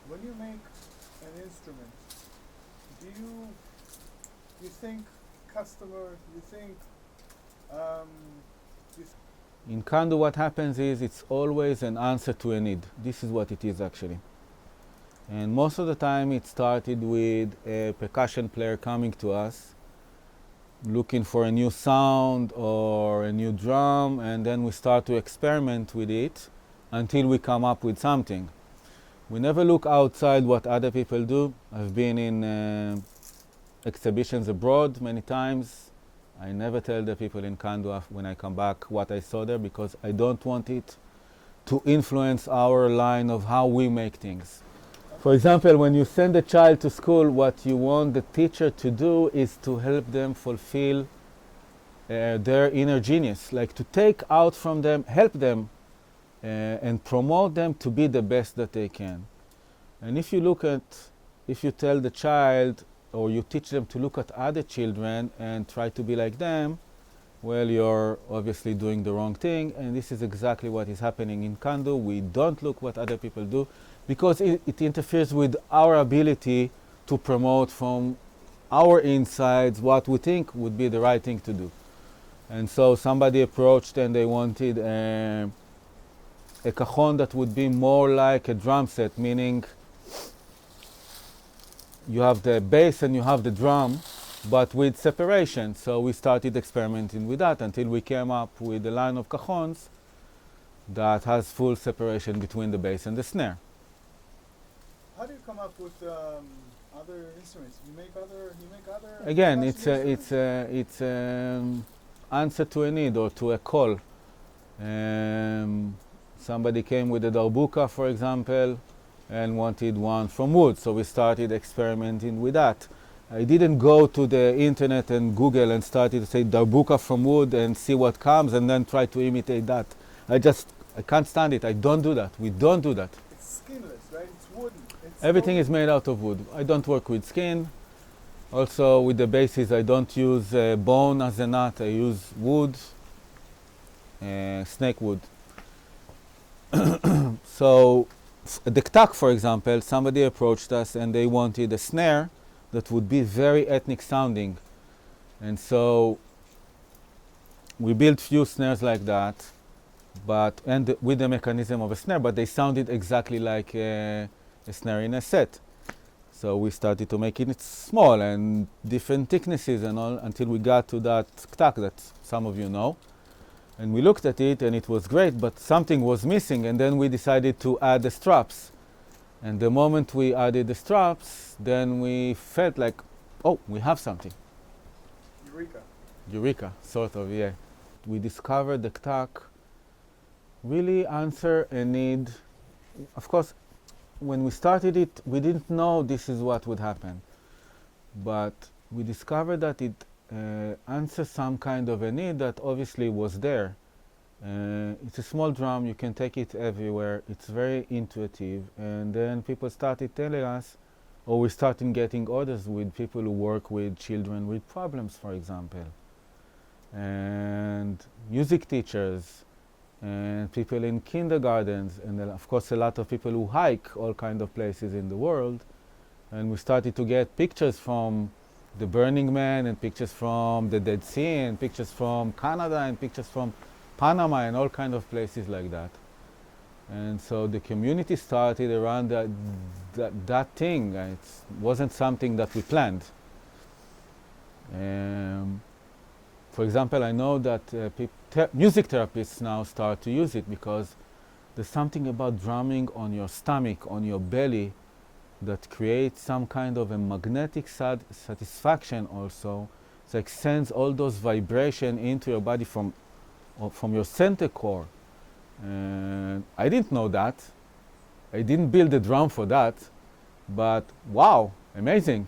when you make an instrument, do you think customer? You think um, you In Kandu, what happens is it's always an answer to a need. This is what it is actually. And most of the time it started with a percussion player coming to us looking for a new sound or a new drum, and then we start to experiment with it until we come up with something. We never look outside what other people do. I've been in exhibitions abroad many times. I never tell the people in Kandu when I come back what I saw there, because I don't want it to influence our line of how we make things. For example, when you send a child to school, what you want the teacher to do is to help them fulfill their inner genius, like to take out from them, help them, and promote them to be the best that they can. And if you tell the child or you teach them to look at other children and try to be like them, well, you're obviously doing the wrong thing, and this is exactly what is happening in Kandu. We don't look what other people do because it interferes with our ability to promote from our insides what we think would be the right thing to do. And so somebody approached and they wanted a cajon that would be more like a drum set, meaning you have the bass and you have the drum, but with separation. So we started experimenting with that until we came up with a line of cajons that has full separation between the bass and the snare. How do you come up with other instruments? You make other. Again, percussion it's answer to a need or to a call. Somebody came with a darbuka, for example, and wanted one from wood, so we started experimenting with that. I didn't go to the internet and Google and started to say darbuka from wood and see what comes and then try to imitate that. I can't stand it. I don't do that. We don't do that. It's skinless, right? It's wooden. Everything is made out of wood. I don't work with skin. Also with the basses, I don't use bone as a nut. I use wood, snake wood. So the ktak, for example, somebody approached us and they wanted a snare that would be very ethnic sounding. And so we built few snares like that, and with the mechanism of a snare, but they sounded exactly like a snare in a set. So we started to make it small and different thicknesses and all until we got to that ktak that some of you know. And we looked at it and it was great, but something was missing, and then we decided to add the straps. And the moment we added the straps, then we felt like, oh, we have something. Eureka, sort of, yeah. We discovered the ktak really answer a need. Of course, when we started it, we didn't know this is what would happen. But we discovered that it answers some kind of a need that obviously was there. It's a small drum, you can take it everywhere, it's very intuitive, and then people started telling us, or we started getting orders with people who work with children with problems, for example, and music teachers, and people in kindergartens, and of course a lot of people who hike all kind of places in the world. And we started to get pictures from the Burning Man, and pictures from the Dead Sea, and pictures from Canada, and pictures from Panama, and all kind of places like that. And so the community started around that thing. It wasn't something that we planned. For example, I know that music therapists now start to use it because there's something about drumming on your stomach, on your belly, that creates some kind of a magnetic satisfaction also. It's like sends all those vibration into your body from your center core. And I didn't know that. I didn't build a drum for that, but wow, amazing.